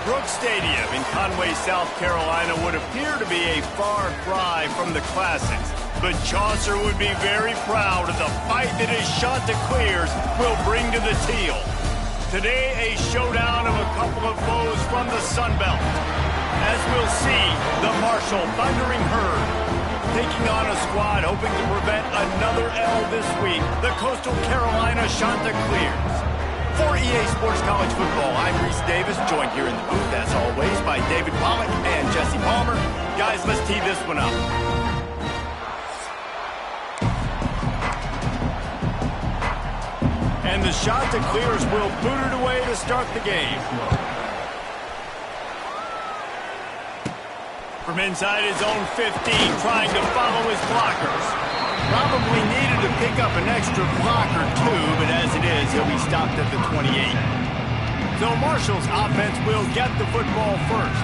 Brooks Stadium in Conway, South Carolina would appear to be a far cry from the classics, but Chaucer would be very proud of the fight that his Chanticleers will bring to the teal. Today, a showdown of a couple of foes from the Sun Belt. As we'll see, the Marshall Thundering Herd taking on a squad hoping to prevent another L this week, the Coastal Carolina Chanticleers. For EA Sports College Football, I'm Reese Davis, joined here in the booth, as always, by David Pollack and Jesse Palmer. Guys, let's tee this one up. And the Chanticleers will boot it away to start the game. From inside his own 15, trying to follow his blockers. Probably needed to pick up an extra block or two, but as it is, he'll be stopped at the 28. So Marshall's offense will get the football first.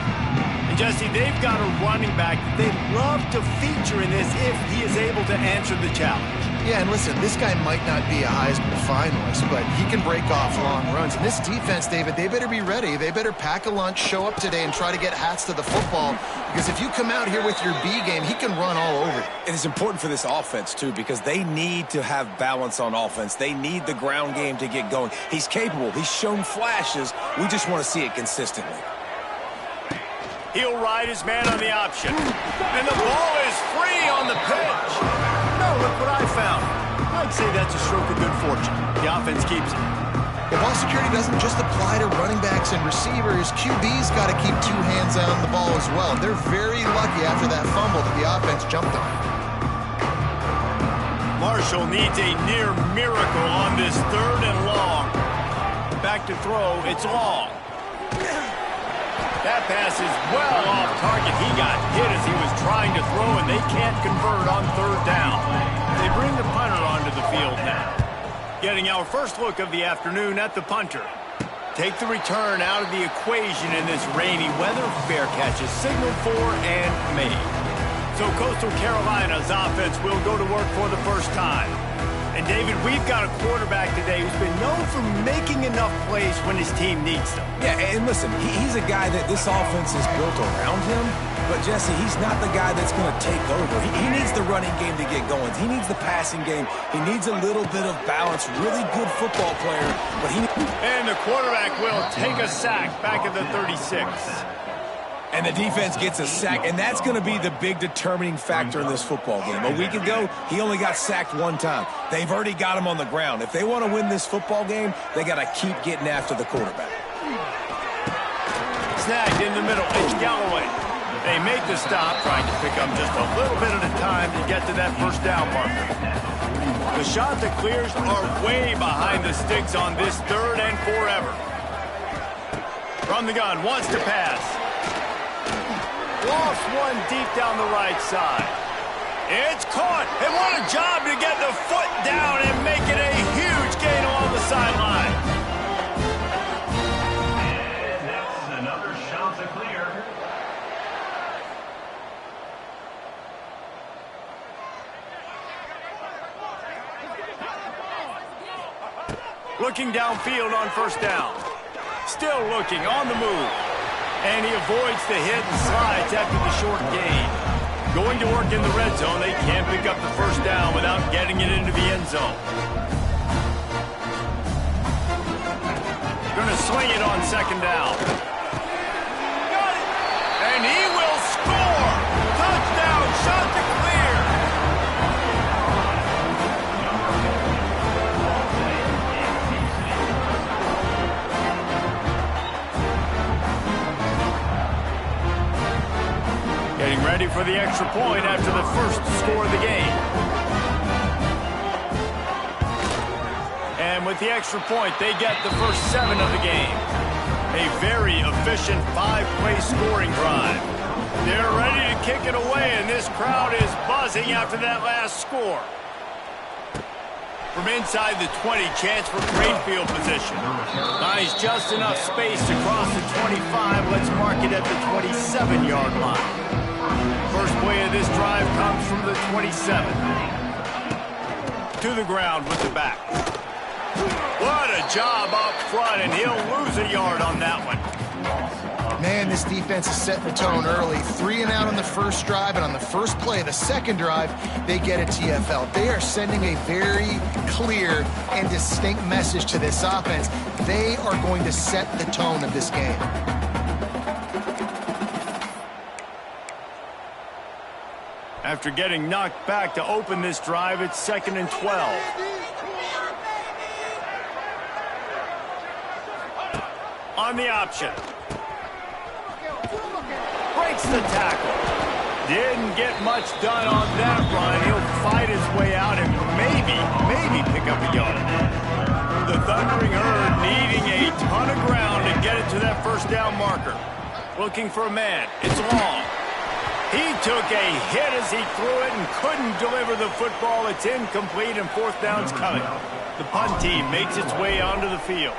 And Jesse, they've got a running back that they'd love to feature in this if he is able to answer the challenge. Yeah, and listen, this guy might not be a Heisman finalist, but he can break off long runs. And this defense, David, they better be ready. They better pack a lunch, show up today, and try to get hats to the football. Because if you come out here with your B game, he can run all over you. And it's important for this offense, too, because they need to have balance on offense. They need the ground game to get going. He's capable. He's shown flashes. We just want to see it consistently. He'll ride his man on the option. And the ball is free on the pitch. No, look what I found. I'd say that's a stroke of good fortune. The offense keeps it. The ball security doesn't just apply to running backs and receivers. QB's got to keep two hands on the ball as well. They're very lucky after that fumble that the offense jumped on. Marshall needs a near miracle on this 3rd and long. Back to throw, it's long. That pass is well off target. He got hit as he was trying to throw, and they can't convert on 3rd down. They bring the punter onto the field now. Getting our first look of the afternoon at the punter. Take the return out of the equation in this rainy weather. Fair catch is signaled for and made. So Coastal Carolina's offense will go to work for the first time. And David, we've got a quarterback today who's been known for making enough plays when his team needs them. Yeah, and listen, he's a guy that this offense is built around him. But, Jesse, he's not the guy that's going to take over. He needs the running game to get going. He needs the passing game. He needs a little bit of balance. Really good football player. But and the quarterback will take a sack back at the 36. And the defense gets a sack, and that's going to be the big determining factor in this football game. A week ago, he only got sacked one time. They've already got him on the ground. If they want to win this football game, they got to keep getting after the quarterback. Snagged in the middle. It's Galloway. They make the stop, trying to pick up just a little bit at a time to get to that first down marker. The Chanticleers are way behind the sticks on this 3rd and forever. From the gun, wants to pass. Lost one deep down the right side. It's caught, and what a job to get the foot down and make it a huge gain along the sideline. And that's another Chanticleer. Looking downfield on 1st down. Still looking, on the move. And he avoids the hit and slides after the short gain. Going to work in the red zone, they can't pick up the 1st down without getting it into the end zone. Going to swing it on 2nd down. And he will score! Touchdown, Chanticleer! Getting ready for the extra point after the first score of the game. And with the extra point, they get the first 7 of the game. A very efficient 5-play scoring drive. They're ready to kick it away, and this crowd is buzzing after that last score. From inside the 20, chance for great field position. Nice, just enough space to cross the 25. Let's mark it at the 27-yard line. First play of this drive comes from the 27. To the ground with the back. What a job up front, and he'll lose a yard on that one. Man, this defense is setting the tone early. 3 and out on the first drive, and on the first play, the second drive, they get a TFL. They are sending a very clear and distinct message to this offense. They are going to set the tone of this game. After getting knocked back to open this drive, it's 2nd and 12. On the option. Breaks the tackle. Didn't get much done on that run. He'll fight his way out and maybe pick up a yard. The Thundering Herd needing a ton of ground to get it to that first down marker. Looking for a man. It's long. He took a hit as he threw it and couldn't deliver the football. It's incomplete and 4th down's coming. The punt team makes its way onto the field.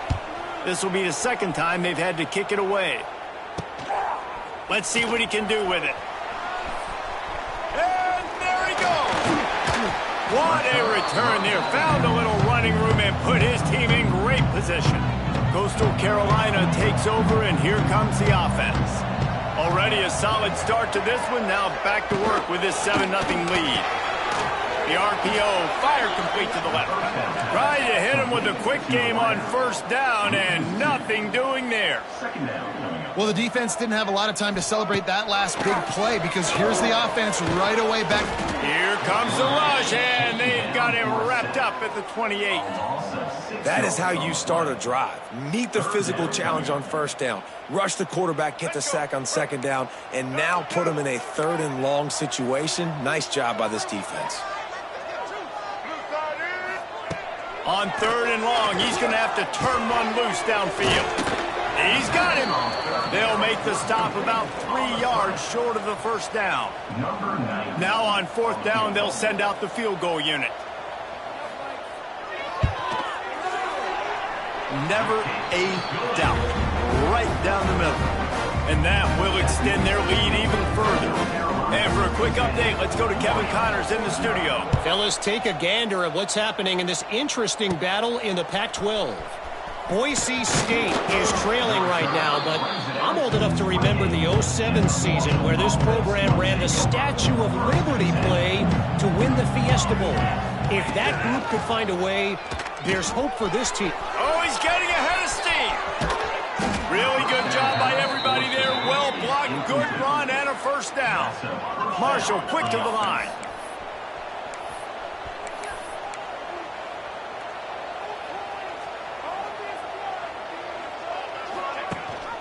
This will be the 2nd time they've had to kick it away. Let's see what he can do with it. And there he goes. What a return there. Found a little running room and put his team in great position. Coastal Carolina takes over, and here comes the offense. Already a solid start to this one. Now back to work with this 7-0 lead. The RPO, fire complete to the left. Trying to hit him with a quick game on first down, and nothing doing there. Well, the defense didn't have a lot of time to celebrate that last big play because here's the offense right away back. Here comes the rush, and they've got him wrapped up at the 28. That is how you start a drive. Meet the physical challenge on first down. Rush the quarterback, get the sack on 2nd down, and now put him in a 3rd and long situation. Nice job by this defense. On 3rd and long, he's going to have to turn one loose downfield. He's got him. They'll make the stop about 3 yards short of the first down. Now on 4th down, they'll send out the field goal unit. Never a doubt. Right down the middle. And that will extend their lead even further. And for a quick update, let's go to Kevin Connors in the studio. Fellas, take a gander at what's happening in this interesting battle in the Pac-12. Boise State is trailing right now, but I'm old enough to remember the 07 season where this program ran the Statue of Liberty play to win the Fiesta Bowl. If that group could find a way, there's hope for this team. Oh, he's getting ahead of steam. Really good job by everybody there. Well blocked, good run, and a first down. Marshall quick to the line.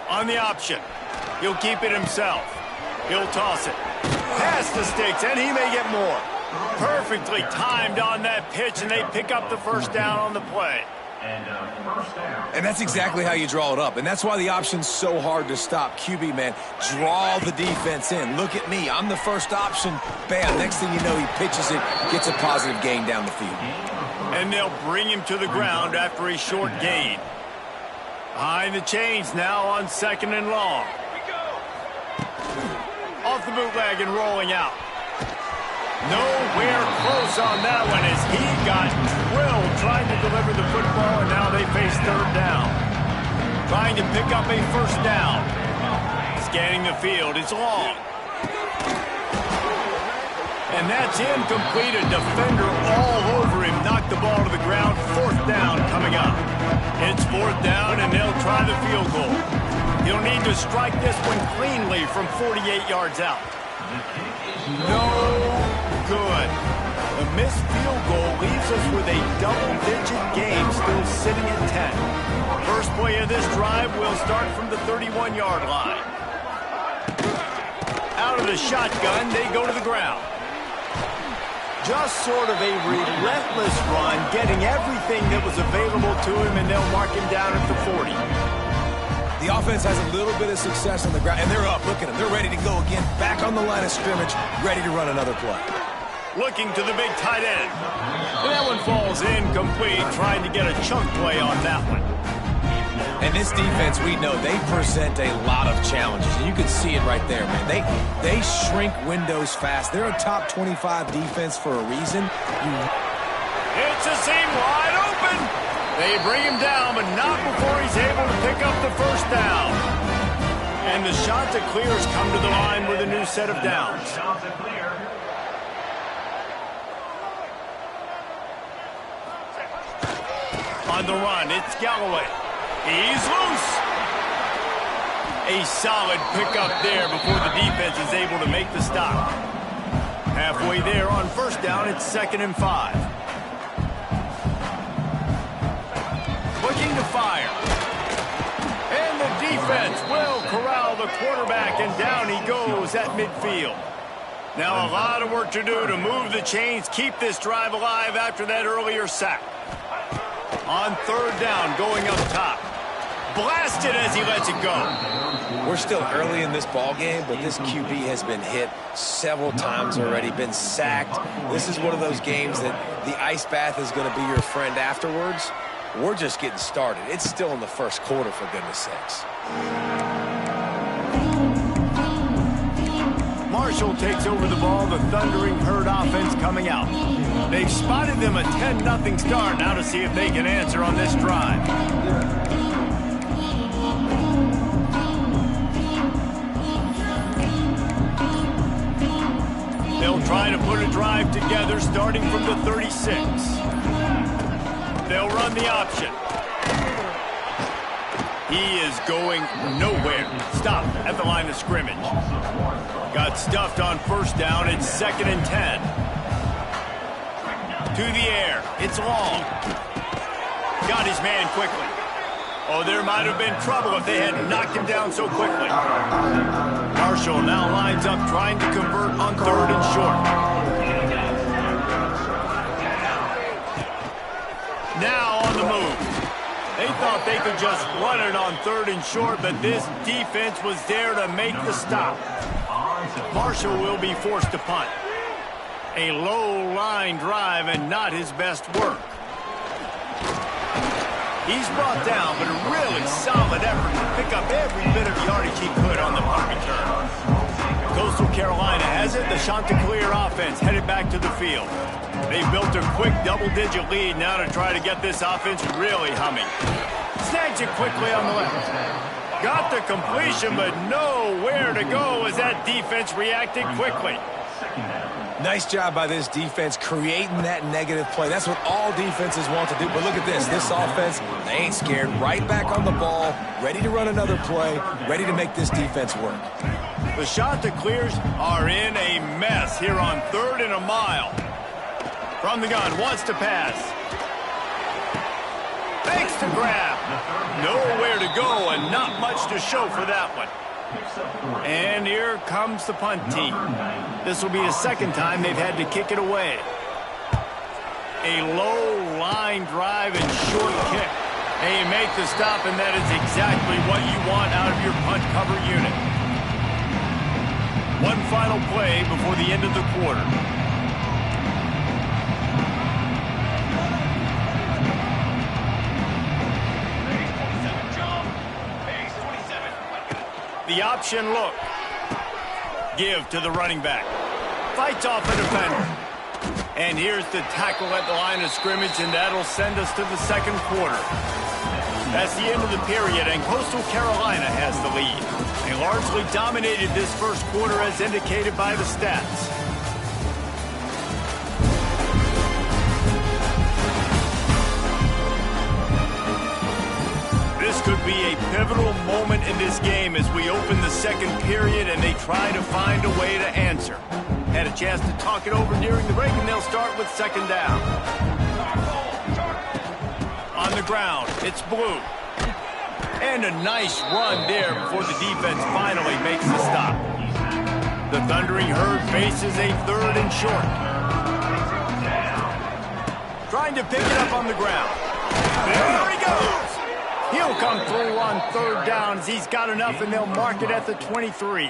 On the option. He'll keep it himself. He'll toss it. Past the sticks, and he may get more. Perfectly timed on that pitch, and they pick up the first down on the play. And that's exactly how you draw it up. And that's why the option's so hard to stop. QB, man, draw the defense in. Look at me. I'm the first option. Bam. Next thing you know, he pitches it, gets a positive gain down the field. And they'll bring him to the ground after a short gain. Behind the chains now on 2nd and long. Off the bootleg and rolling out. Nowhere close on that one as he got drilled trying to deliver the football, and now they face 3rd down. Trying to pick up a first down. Scanning the field. It's long. And that's incomplete. A defender all over him. Knocked the ball to the ground. 4th down coming up. It's 4th down, and they'll try the field goal. He'll need to strike this one cleanly from 48 yards out. No good. The missed field goal leaves us with a double-digit game still sitting at 10. First play of this drive will start from the 31-yard line. Out of the shotgun, they go to the ground. Just sort of a relentless run, getting everything that was available to him, and they'll mark him down at the 40. The offense has a little bit of success on the ground, and they're up. Look at them. They're ready to go again. Back on the line of scrimmage, ready to run another play. Looking to the big tight end. And that one falls incomplete, trying to get a chunk play on that one. And this defense, we know, they present a lot of challenges. And you can see it right there, man. They shrink windows fast. They're a top 25 defense for a reason. It's a seam wide open. They bring him down, but not before he's able to pick up the first down. And the Chanticleers come to the line with a new set of downs. Chanticleer. On the run, it's Galloway. He's loose. A solid pickup there before the defense is able to make the stop. Halfway there on first down, it's 2nd and 5. Looking to fire. And the defense will corral the quarterback, and down he goes at midfield. Now a lot of work to do to move the chains, keep this drive alive after that earlier sack. On 3rd down, going up top. Blasted as he lets it go. We're still early in this ball game, but this QB has been hit several times already, been sacked. This is one of those games that the ice bath is going to be your friend afterwards. We're just getting started. It's still in the first quarter, for goodness sakes. Marshall takes over the ball, the Thundering Herd offense coming out. They've spotted them a 10-0 start. Now to see if they can answer on this drive. They'll try to put a drive together starting from the 36. They'll run the option. He is going nowhere. Stop at the line of scrimmage. Got stuffed on first down. It's 2nd and 10. To the air. It's long. Got his man quickly. Oh, there might have been trouble if they had knocked him down so quickly. Marshall now lines up trying to convert on 3rd and short. Now on the move. They thought they could just run it on 3rd and short, but this defense was there to make the stop. Marshall will be forced to punt. A low line drive and not his best work. He's brought down, but a really solid effort to pick up every bit of yardage he could on the punt return. Coastal Carolina has it. The Chanticleer offense headed back to the field. They built a quick double-digit lead now to try to get this offense really humming. Snags it quickly on the left. Got the completion, but nowhere to go as that defense reacted quickly. Nice job by this defense creating that negative play. That's what all defenses want to do. But look at this. This offense, they ain't scared. Right back on the ball, ready to run another play, ready to make this defense work. The Chanticleers are in a mess here on 3rd and a mile. From the gun, wants to pass. Thanks to grab. Nowhere to go and not much to show for that one. And here comes the punt team. This will be the 2nd time they've had to kick it away. A low line drive and short kick. And you make the stop, and that is exactly what you want out of your punt cover unit. One final play before the end of the quarter. The option look. Give to the running back. Fights off a defender. And here's the tackle at the line of scrimmage, and that'll send us to the 2nd quarter. That's the end of the period, and Coastal Carolina has the lead. They largely dominated this first quarter as indicated by the stats. This could be a pivotal moment in this game as we open the 2nd period and they try to find a way to answer. Had a chance to talk it over during the break, and they'll start with 2nd down. On the ground, it's Blue. And a nice run there before the defense finally makes the stop. The Thundering Herd faces a 3rd and short. Trying to pick it up on the ground. There he goes. He'll come through on 3rd down as he's got enough, and they'll mark it at the 23.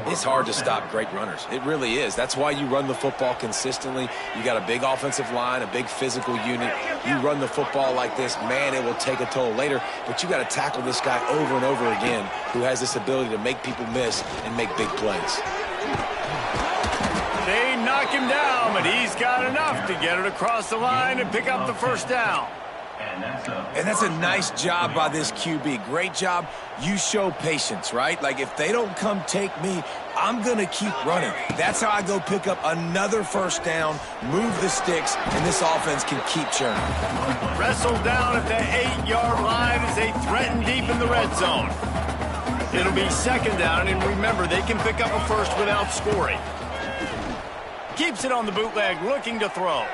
It's hard to stop great runners. It really is. That's why you run the football consistently. You got a big offensive line, a big physical unit. You run the football like this, man, it will take a toll later. But you got to tackle this guy over and over again who has this ability to make people miss and make big plays. They knock him down, but he's got enough to get it across the line and pick up the 1st down. And that's a nice job by this QB. Great job. You show patience, right? Like, if they don't come take me, I'm going to keep running. That's how I go pick up another first down, move the sticks, and this offense can keep churning. Wrestled down at the 8-yard line as they threaten deep in the red zone. It'll be second down, and remember, they can pick up a first without scoring. Keeps it on the bootleg, looking to throw.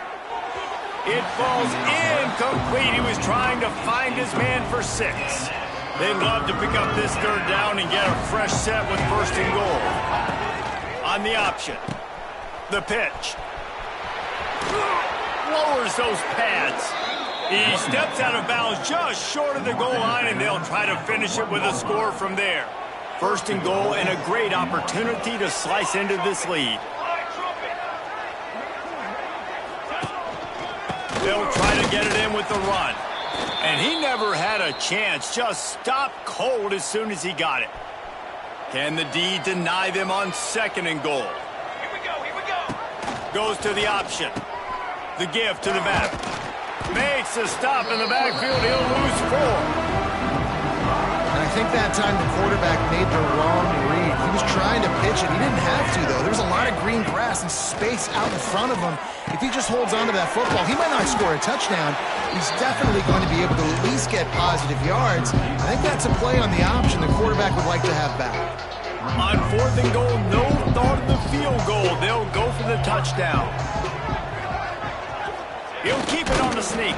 It falls incomplete. He was trying to find his man for 6. They'd love to pick up this third down and get a fresh set with first and goal. On the option. The pitch. Lowers those pads. He steps out of bounds just short of the goal line, and they'll try to finish it with a score from there. First and goal, and a great opportunity to slice into this lead. They'll try to get it in with the run. And he never had a chance. Just stopped cold as soon as he got it. Can the D deny them on second and goal? Here we go. Goes to the option. The give to the back. Makes a stop in the backfield. He'll lose 4. And I think that time the quarterback made the wrong read. He was trying to pitch it. He didn't have to, though. There's a lot of green grass and space out in front of him. If he just holds on to that football, he might not score a touchdown. He's definitely going to be able to at least get positive yards. I think that's a play on the option the quarterback would like to have back. On fourth and goal, no thought of the field goal. They'll go for the touchdown. He'll keep it on the sneak.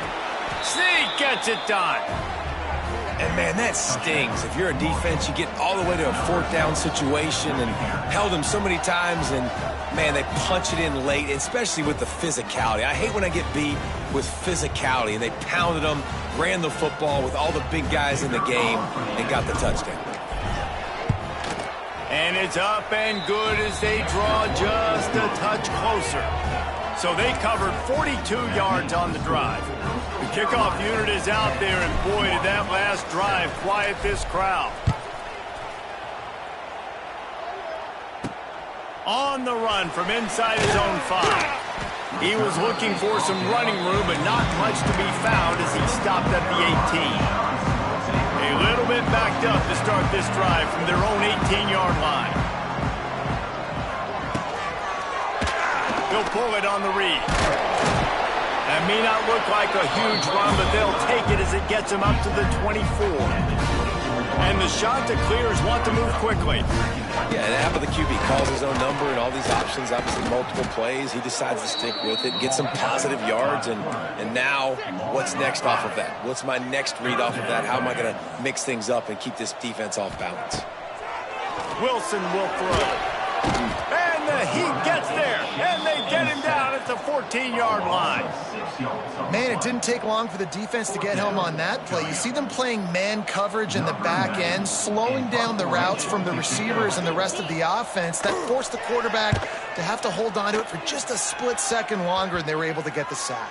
Sneak gets it done. And, man, that stings. If you're a defense, you get all the way to a fourth down situation and held them so many times, and, man, they punch it in late, especially with the physicality. I hate when I get beat with physicality, and they pounded them, ran the football with all the big guys in the game, and got the touchdown. And it's up and good as they draw just a touch closer. So they covered 42 yards on the drive. The kickoff unit is out there, and boy, did that last drive quiet this crowd. On the run from inside his own 5. He was looking for some running room, but not much to be found as he stopped at the 18. A little bit backed up to start this drive from their own 18-yard line. They'll pull it on the read. That may not look like a huge run, but they'll take it as it gets them up to the 24. And the Chanticleers want to move quickly. Yeah, and after the QB calls his own number and all these options, obviously multiple plays, he decides to stick with it, get some positive yards, and now what's next off of that? What's my next read off of that? How am I going to mix things up and keep this defense off balance? Wilson will throw. And the heat gets there, and they get him down at the 14-yard line. Man, it didn't take long for the defense to get home on that play. You see them playing man coverage in the back end, slowing down the routes from the receivers and the rest of the offense. That forced the quarterback to have to hold on to it for just a split second longer, and they were able to get the sack.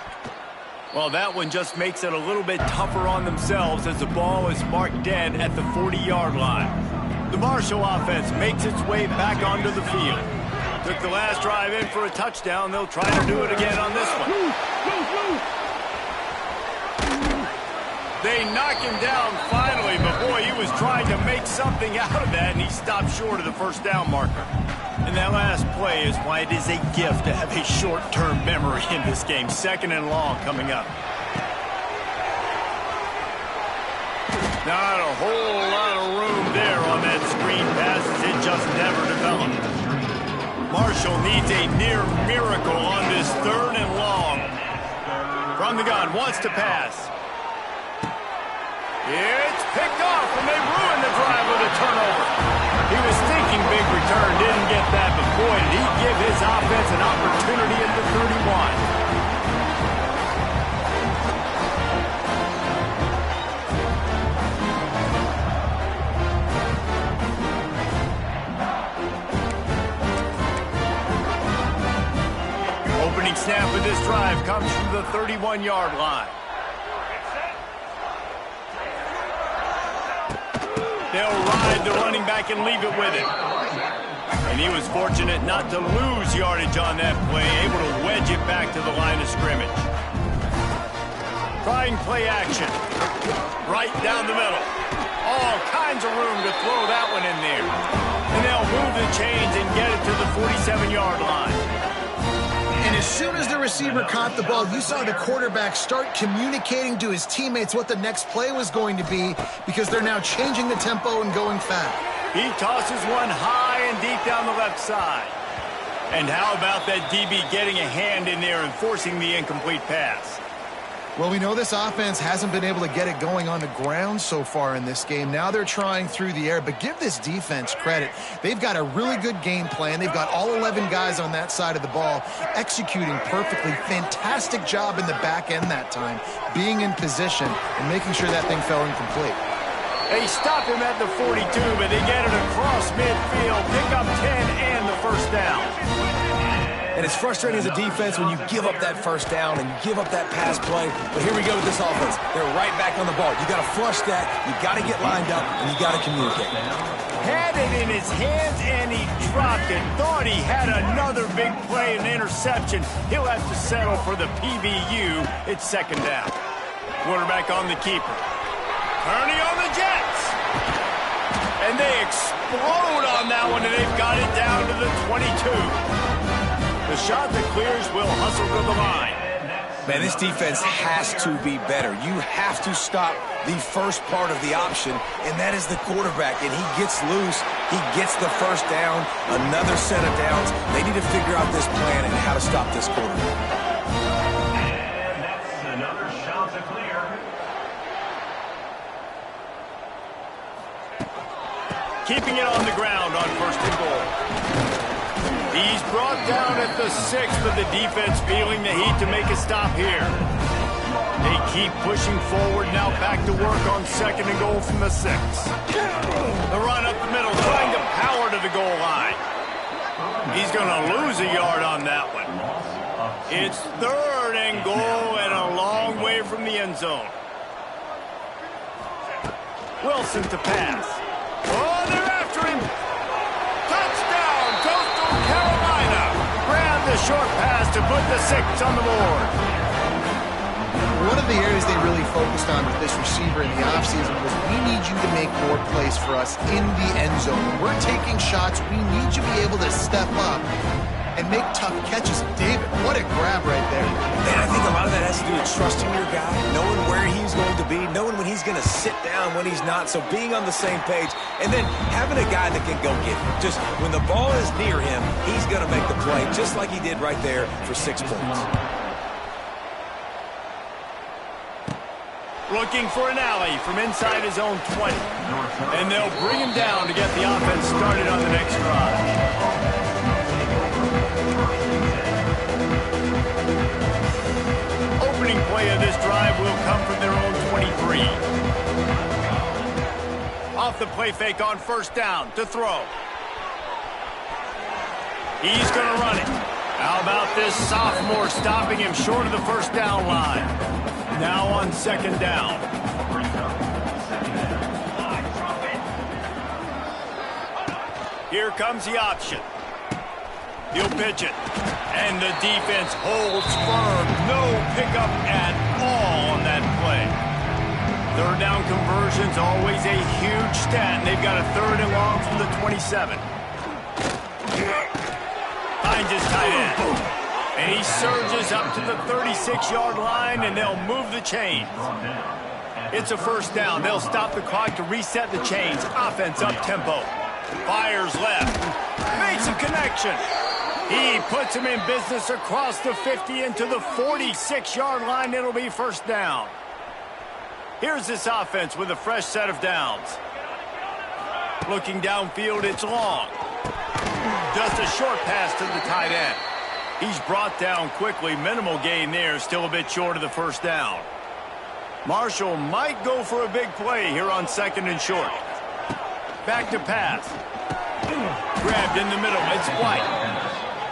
Well, that one just makes it a little bit tougher on themselves as the ball is marked dead at the 40-yard line. The Marshall offense makes its way back onto the field. Took the last drive in for a touchdown. They'll try to do it again on this one. They knock him down finally, but boy, he was trying to make something out of that, and he stopped short of the first down marker. And that last play is why it is a gift to have a short-term memory in this game. Second and long coming up. Not a whole lot of room there on that screen pass as it just never developed. Marshall needs a near miracle on this third and long. From the gun, wants to pass. It's picked off, and they ruined the drive with a turnover. He was thinking big return, didn't get that, but boy, did he give his offense an opportunity at the 31. Opening snap of this drive comes from the 31-yard line. They'll ride the running back and leave it with him. And he was fortunate not to lose yardage on that play, able to wedge it back to the line of scrimmage. Tries string play action. Right down the middle. All kinds of room to throw that one in there. And they'll move the chains and get it to the 47-yard line. And as soon as the receiver caught the ball, you saw the quarterback start communicating to his teammates what the next play was going to be because they're now changing the tempo and going fast. He tosses one high and deep down the left side. And how about that DB getting a hand in there and forcing the incomplete pass? Well, we know this offense hasn't been able to get it going on the ground so far in this game. Now they're trying through the air, but give this defense credit. They've got a really good game plan. They've got all 11 guys on that side of the ball executing perfectly. Fantastic job in the back end that time, being in position and making sure that thing fell incomplete. They stop him at the 42, but they get it across midfield, pick up 10 and the first down. And it's frustrating as a defense when you give up that first down and you give up that pass play. But here we go with this offense. They're right back on the ball. You got to flush that. You got to get lined up, and you got to communicate. Had it in his hands, and he dropped it. Thought he had another big play, an interception. He'll have to settle for the PBU. It's second down. Quarterback on the keeper. Kearney on the Jets. And they explode on that one, and they've got it down to the 22. The shot that clears will hustle to the line. Man, this defense has to be better. You have to stop the first part of the option, and that is the quarterback. And he gets loose. He gets the first down, another set of downs. They need to figure out this plan and how to stop this quarterback. And that's another shot to clear. Keeping it on the ground on first and goal. He's brought down at the 6, but the defense feeling the heat to make a stop here. They keep pushing forward, now back to work on second and goal from the 6. The run up the middle, trying to power to the goal line. He's going to lose a yard on that one. It's third and goal and a long way from the end zone. Wilson to pass. Oh, they're after him. Touchdown, Coastal Carolina. Grab the short pass to put the 6 on the board. One of the areas they really focused on with this receiver in the offseason was we need you to make more plays for us in the end zone. When we're taking shots, we need you to be able to step up and make tough catches. David, what a grab right there. And I think a lot of that has to do with trusting your guy, knowing where he's going to be, knowing when he's going to sit down, when he's not, so being on the same page, and then having a guy that can go get him. Just when the ball is near him, he's going to make the play, just like he did right there for 6 points. Looking for an alley from inside his own 20. And they'll bring him down to get the offense started on the next drive. Opening play of this drive will come from their own 23. Off the play fake on first down to throw. He's going to run it. How about this sophomore stopping him short of the first down line? Now on second down. Here comes the option. He'll pitch it. And the defense holds firm. No pickup at all on that play. Third down conversion's always a huge stat. They've got a third and long from the 27. Finds his tight end. And he surges up to the 36-yard line, and they'll move the chains. It's a first down. They'll stop the clock to reset the chains. Offense up-tempo. Fires left. Makes a connection. He puts him in business across the 50 into the 46-yard line. It'll be first down. Here's this offense with a fresh set of downs. Looking downfield, it's long. Just a short pass to the tight end. He's brought down quickly. Minimal gain there. Still a bit short of the first down. Marshall might go for a big play here on second and short. Back to pass. Grabbed in the middle. It's White.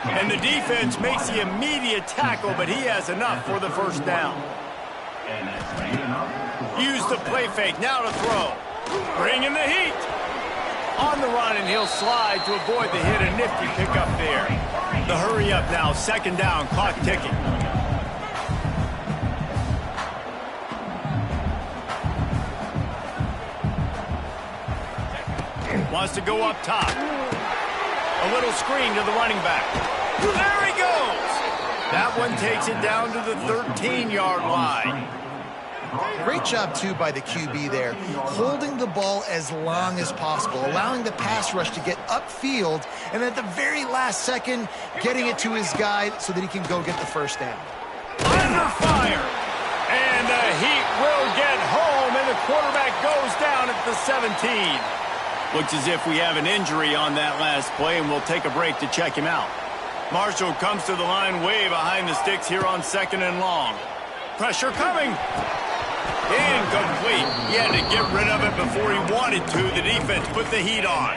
And the defense makes the immediate tackle, but he has enough for the first down. Use the play fake. Now to throw. Bring in the heat. On the run, and he'll slide to avoid the hit. A nifty pickup there. The hurry up now. Second down. Clock ticking. Wants to go up top. A little screen to the running back. There he goes! That one takes it down to the 13-yard line. Great job, too, by the QB there, holding the ball as long as possible, allowing the pass rush to get upfield, and at the very last second, getting it to his guy so that he can go get the first down. Under fire! And the Heat will get home, and the quarterback goes down at the 17. Looks as if we have an injury on that last play, and we'll take a break to check him out. Marshall comes to the line way behind the sticks here on 2nd and long. Pressure coming. Incomplete. He had to get rid of it before he wanted to. The defense put the heat on.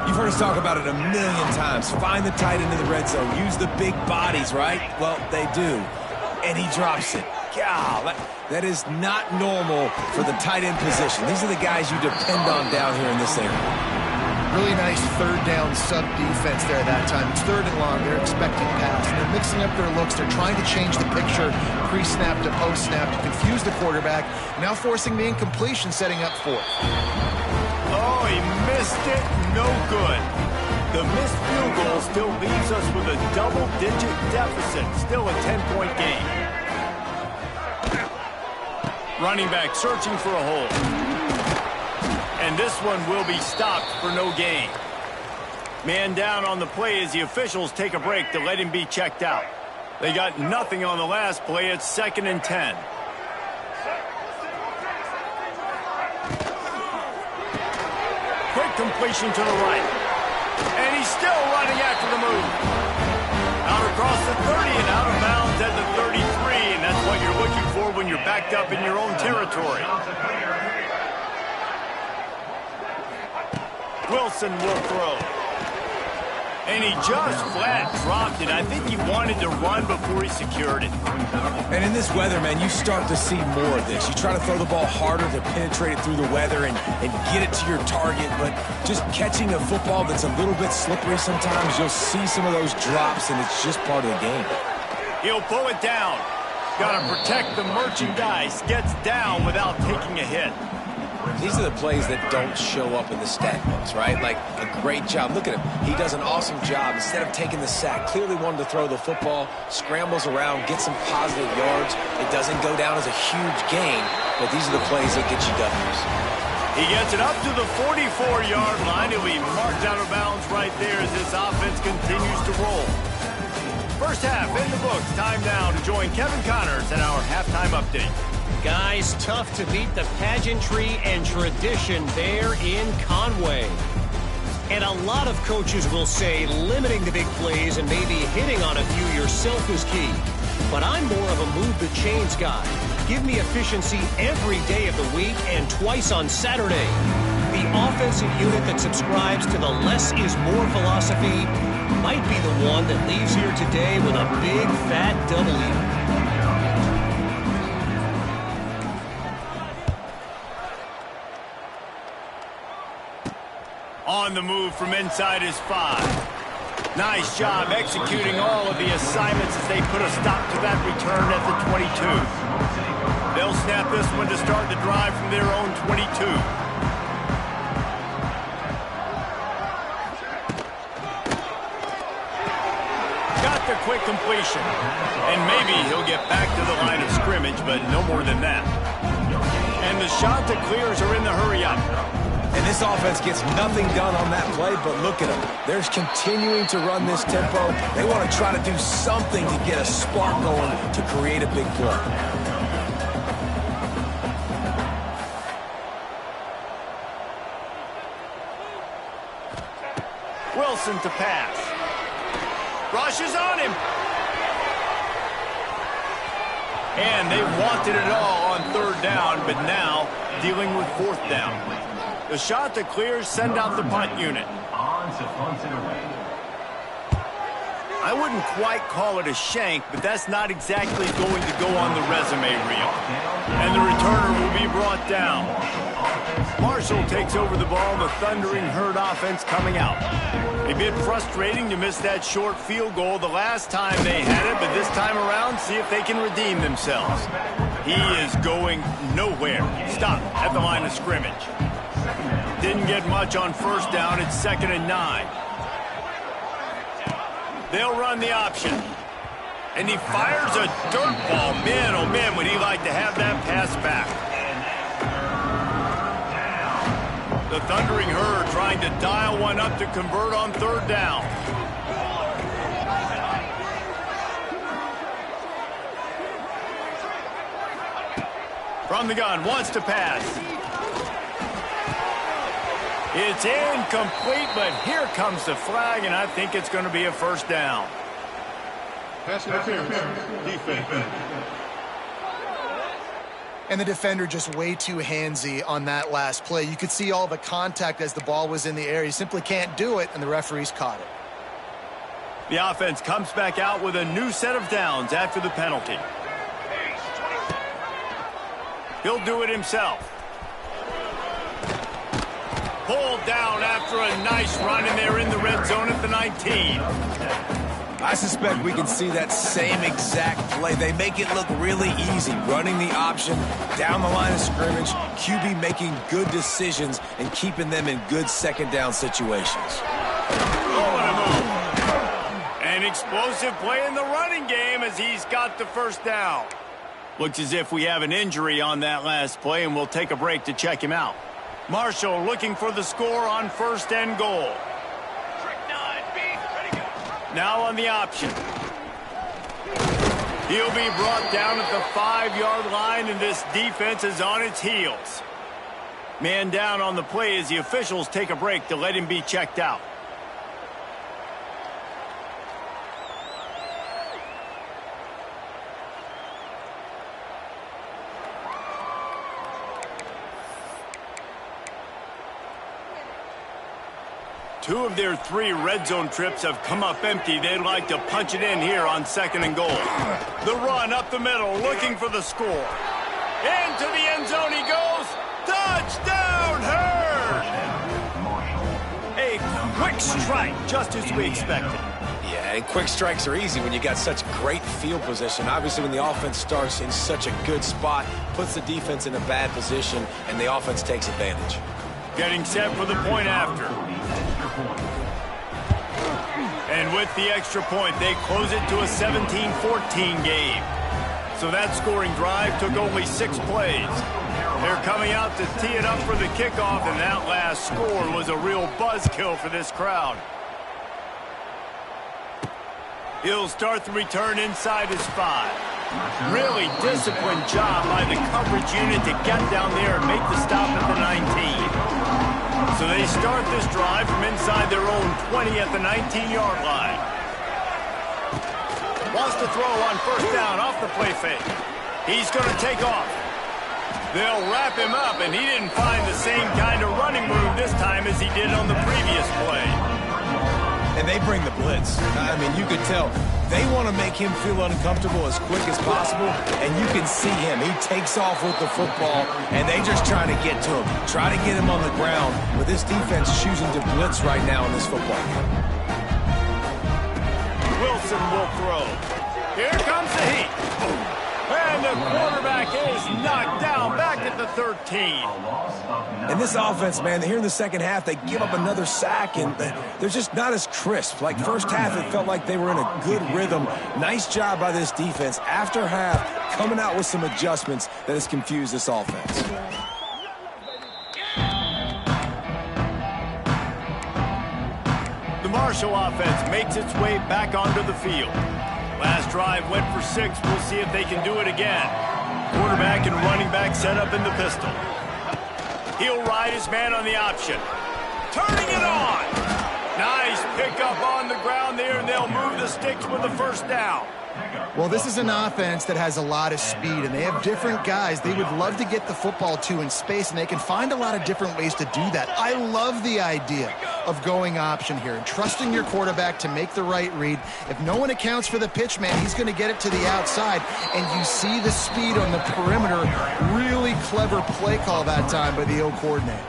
You've heard us talk about it a million times. Find the tight end in the red zone. Use the big bodies, right? Well, they do. And he drops it. God, that is not normal for the tight end position. These are the guys you depend on down here in this area. Really nice third down sub defense there that time. It's 3rd and long. They're expecting pass. And they're mixing up their looks. They're trying to change the picture pre-snap to post-snap to confuse the quarterback. Now forcing the incompletion, setting up 4th. Oh, he missed it. No good. The missed field goal still leaves us with a double-digit deficit. Still a 10-point game. Running back searching for a hole. And this one will be stopped for no gain. Man down on the play as the officials take a break to let him be checked out. They got nothing on the last play. It's 2nd and 10. Quick completion to the right. And he's still running after the move. Out across the 30 and out of bounds at the 33. And that's what you're looking for when you're backed up in your own territory. Wilson will throw. And he just flat dropped it. I think he wanted to run before he secured it. And in this weather, man, you start to see more of this. You try to throw the ball harder to penetrate it through the weather and get it to your target, but just catching a football that's a little bit slippery sometimes, you'll see some of those drops, and it's just part of the game. He'll pull it down. Got to protect the merchandise. Gets down without taking a hit. These are the plays that don't show up in the stat books, right? Like a great job. Look at him. He does an awesome job. Instead of taking the sack, clearly wanted to throw the football, scrambles around, get some positive yards. It doesn't go down as a huge gain, but these are the plays that get you W's. He gets it up to the 44-yard line. He'll be marked out of bounds right there as this offense continues to roll. First half in the books. Time now to join Kevin Connors at our halftime update. Guys, tough to beat the pageantry and tradition there in Conway. And a lot of coaches will say limiting the big plays and maybe hitting on a few yourself is key. But I'm more of a move the chains guy. Give me efficiency every day of the week and twice on Saturday. The offensive unit that subscribes to the less is more philosophy might be the one that leaves here today with a big fat W. On the move from inside his 5. Nice job executing all of the assignments as they put a stop to that return at the 22. They'll snap this one to start the drive from their own 22. Got the quick completion. And maybe he'll get back to the line of scrimmage, but no more than that. And the Chanticleers are in the hurry-up. And this offense gets nothing done on that play, but look at them. They're continuing to run this tempo. They want to try to do something to get a spark going to create a big play. Wilson to pass. Rushes on him. And they wanted it all on 3rd down, but now dealing with 4th down. The Chanticleers send out the punt unit. I wouldn't quite call it a shank, but that's not exactly going to go on the resume reel. And the returner will be brought down. Marshall takes over the ball, the Thundering Herd offense coming out. A bit frustrating to miss that short field goal the last time they had it, but this time around, see if they can redeem themselves. He is going nowhere. Stop at the line of scrimmage. Didn't get much on first down. It's 2nd and 9. They'll run the option. And he fires a dirt ball. Man, oh man, would he like to have that pass back. The Thundering Herd trying to dial one up to convert on 3rd down. From the gun, wants to pass. It's incomplete, but here comes the flag, and I think it's going to be a 1st down. Pass interference. Defense. And the defender just way too handsy on that last play. You could see all the contact as the ball was in the air. He simply can't do it, and the referees caught it. The offense comes back out with a new set of downs after the penalty. He'll do it himself. Pulled down after a nice run, and they're in the red zone at the 19. I suspect we can see that same exact play. They make it look really easy, running the option down the line of scrimmage, QB making good decisions and keeping them in good 2nd down situations. Oh, what a move. An explosive play in the running game as he's got the 1st down. Looks as if we have an injury on that last play, and we'll take a break to check him out. Marshall looking for the score on 1st and goal. Now on the option. He'll be brought down at the 5-yard line, and this defense is on its heels. Man down on the play as the officials take a break to let him be checked out. Two of their 3 red zone trips have come up empty. They'd like to punch it in here on 2nd and goal. The run up the middle, looking for the score. Into the end zone he goes. Touchdown, Herd! A quick strike, just as we expected. Yeah, and quick strikes are easy when you got such great field position. Obviously, when the offense starts in such a good spot, puts the defense in a bad position, and the offense takes advantage. Getting set for the point after. And with the extra point, they close it to a 17-14 game. So that scoring drive took only 6 plays. They're coming out to tee it up for the kickoff, and that last score was a real buzzkill for this crowd. He'll start the return inside his 5. Really disciplined job by the coverage unit to get down there and make the stop at the 19. So they start this drive from inside their own 20 at the 19-yard line. Wants to throw on 1st down off the play fake. He's going to take off. They'll wrap him up, and he didn't find the same kind of running room this time as he did on the previous play. And they bring the blitz. I mean, you could tell they want to make him feel uncomfortable as quick as possible, and you can see him. He takes off with the football, and they just trying to get to him, try to get him on the ground, with this defense choosing to blitz right now in this football game. Wilson will throw. Here comes the heat. And the quarterback is knocked down back at the 13. And this offense, man, here in the 2nd half, they give up another sack, and they're just not as crisp. Like first half, it felt like they were in a good rhythm. Nice job by this defense. After half, coming out with some adjustments that has confused this offense. The Marshall offense makes its way back onto the field. Last drive went for 6. We'll see if they can do it again. Quarterback and running back set up in the pistol. He'll ride his man on the option. Turning it on. Nice pickup on the ground there, and they'll move the sticks with the 1st down. Well, this is an offense that has a lot of speed, and they have different guys they would love to get the football to in space, and they can find a lot of different ways to do that. I love the idea of going option here and trusting your quarterback to make the right read. If no one accounts for the pitch, man, he's going to get it to the outside, and you see the speed on the perimeter. Really clever play call that time by the O coordinator.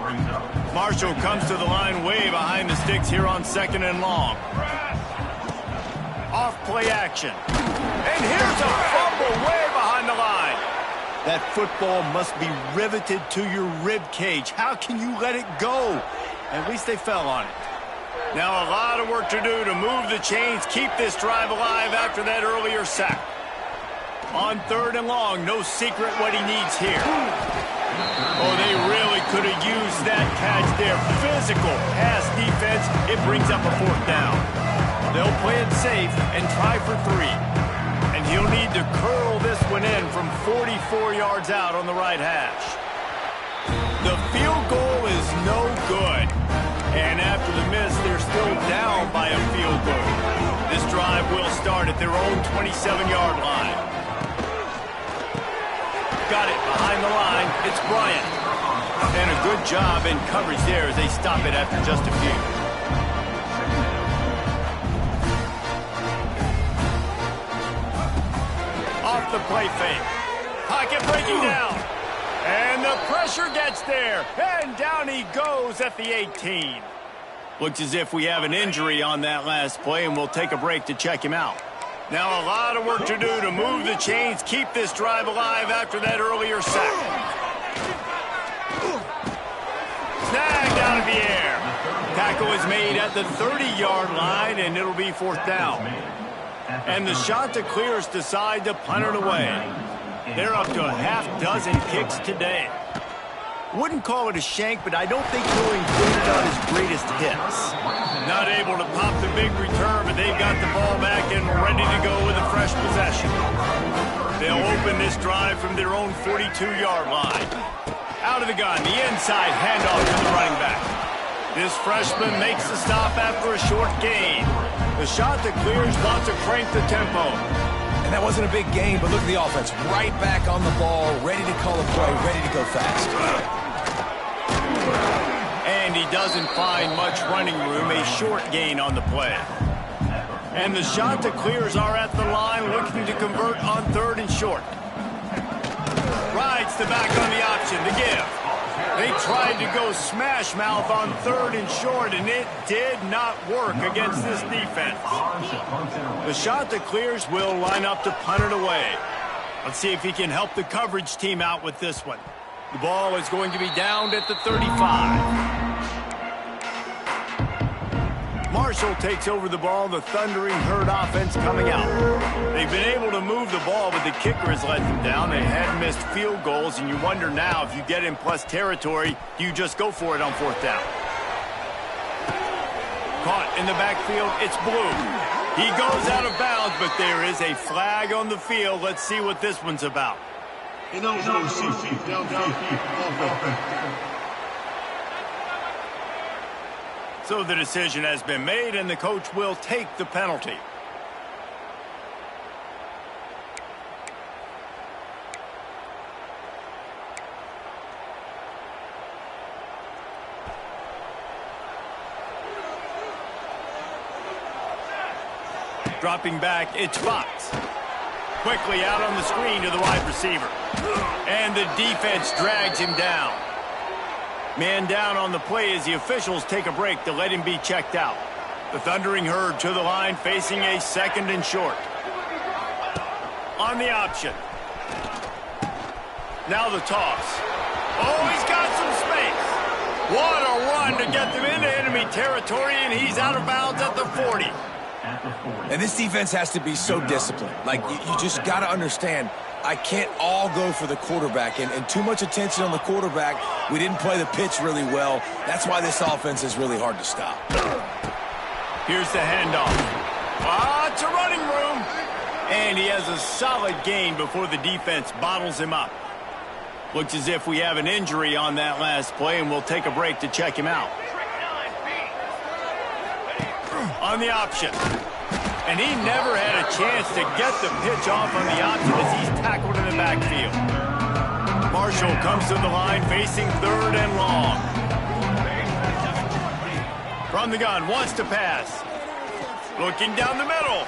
Marshall comes to the line way behind the sticks here on 2nd and long. Off play action. And here's a fumble way behind the line. That football must be riveted to your rib cage. How can you let it go? At least they fell on it. Now a lot of work to do to move the chains, keep this drive alive after that earlier sack. On 3rd and long, no secret what he needs here. Oh, they really could have used that catch there. Physical pass defense. It brings up a 4th down. They'll play it safe and try for 3. And he'll need to curl this one in from 44 yards out on the right hash. The field goal is no good. And after the miss, they're still down by a field goal. This drive will start at their own 27-yard line. Got it behind the line. It's Bryant. And a good job in coverage there as they stop it after just a few. Off the play fake. Pocket breaking down. And the pressure gets there. And down he goes at the 18. Looks as if we have an injury on that last play, and we'll take a break to check him out. Now a lot of work to do to move the chains, keep this drive alive after that earlier sack. Snagged out of the air. Tackle is made at the 30-yard line, and it'll be 4th down. And the Chanticleers decide to punt it away. They're up to a half-dozen kicks today. Wouldn't call it a shank, but I don't think he'll include it on his greatest hits. Not able to pop the big return, but they've got the ball back and ready to go with a fresh possession. They'll open this drive from their own 42-yard line. Out of the gun, the inside handoff to the running back. This freshman makes the stop after a short gain. The Chanticleers want to crank the tempo. And that wasn't a big gain, but look at the offense. Right back on the ball, ready to call a play, ready to go fast. And he doesn't find much running room, a short gain on the play. And the Chanticleers are at the line looking to convert on 3rd and short. Rides the back on the option, the give. They tried to go smash mouth on 3rd and short, and it did not work against this defense. The Chanticleers will line up to punt it away. Let's see if he can help the coverage team out with this one. The ball is going to be downed at the 35. Marshall takes over the ball, the Thundering Herd offense coming out. They've been able to move the ball, but the kicker has let them down. They had missed field goals, and you wonder now if you get in plus territory, do you just go for it on 4th down? Caught in the backfield, it's Blue. He goes out of bounds, but there is a flag on the field. Let's see what this one's about. So the decision has been made, and the coach will take the penalty. Dropping back, it's Fox. Quickly out on the screen to the wide receiver. And the defense drags him down. Man down on the play as the officials take a break to let him be checked out. The Thundering Herd to the line facing a 2nd and short. On the option. Now the toss. Oh, he's got some space. What a run to get them into enemy territory, and he's out of bounds at the 40. And this defense has to be so disciplined. Like, you just got to understand, I can't all go for the quarterback, and too much attention on the quarterback. We didn't play the pitch really well. That's why this offense is really hard to stop. Here's the handoff. Lots of running room. And he has a solid gain before the defense bottles him up. Looks as if we have an injury on that last play, and we'll take a break to check him out. On the option. And he never had a chance to get the pitch off on the option as he's tackled in the backfield. Marshall comes to the line facing 3rd and long. From the gun, wants to pass. Looking down the middle.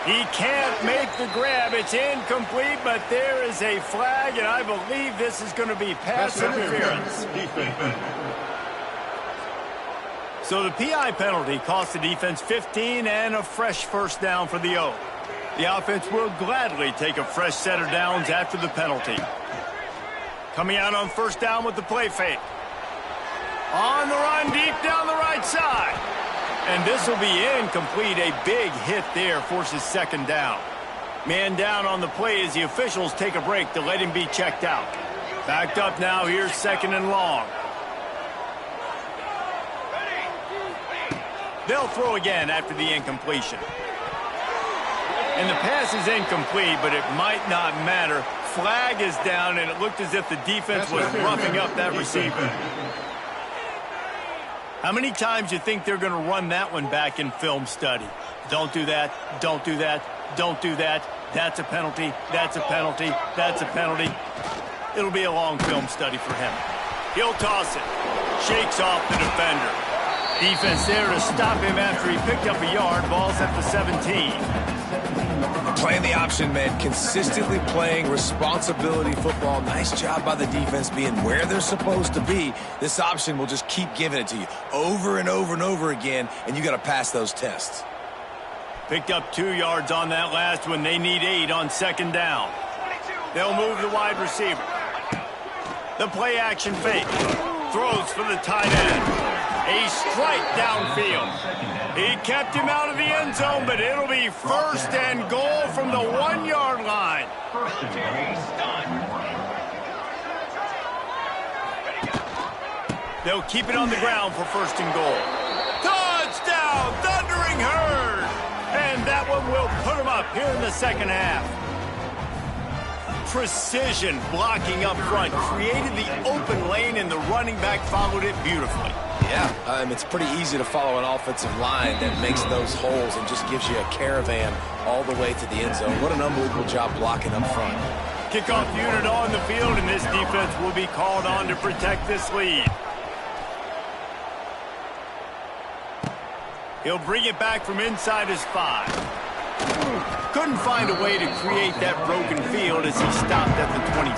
He can't make the grab. It's incomplete, but there is a flag, and I believe this is going to be pass interference. So the PI penalty cost the defense 15 and a fresh 1st down for the O. The offense will gladly take a fresh set of downs after the penalty. Coming out on first down with the play fake. On the run deep down the right side. And this will be incomplete. A big hit there forces second down. Man down on the play as the officials take a break to let him be checked out. Backed up now, here's second and long. They'll throw again after the incompletion. And the pass is incomplete, but it might not matter. Flag is down, and it looked as if the defense was roughing up that receiver. How many times do you think they're going to run that one back in film study? Don't do that, don't do that, don't do that. That's a penalty, that's a penalty, that's a penalty. It'll be a long film study for him. He'll toss it. Shakes off the defender. Defense there to stop him after he picked up a yard. Ball's at the 17. Playing the option, man. Consistently playing responsibility football. Nice job by the defense being where they're supposed to be. This option will just keep giving it to you over and over and over again, and you got to pass those tests. Picked up 2 yards on that last one. They need 8 on second down. They'll move the wide receiver. The play action fake. Throws for the tight end. A strike downfield. He kept him out of the end zone, but it'll be first and goal from the 1-yard line. They'll keep it on the ground for first and goal. Touchdown, Thundering Herd. And that one will put him up here in the second half. Precision blocking up front. Created the open lane, and the running back followed it beautifully. Yeah, it's pretty easy to follow an offensive line that makes those holes and just gives you a caravan all the way to the end zone. What an unbelievable job blocking up front. Kickoff unit on the field, and this defense will be called on to protect this lead. He'll bring it back from inside his 5. Couldn't find a way to create that broken field as he stopped at the 25.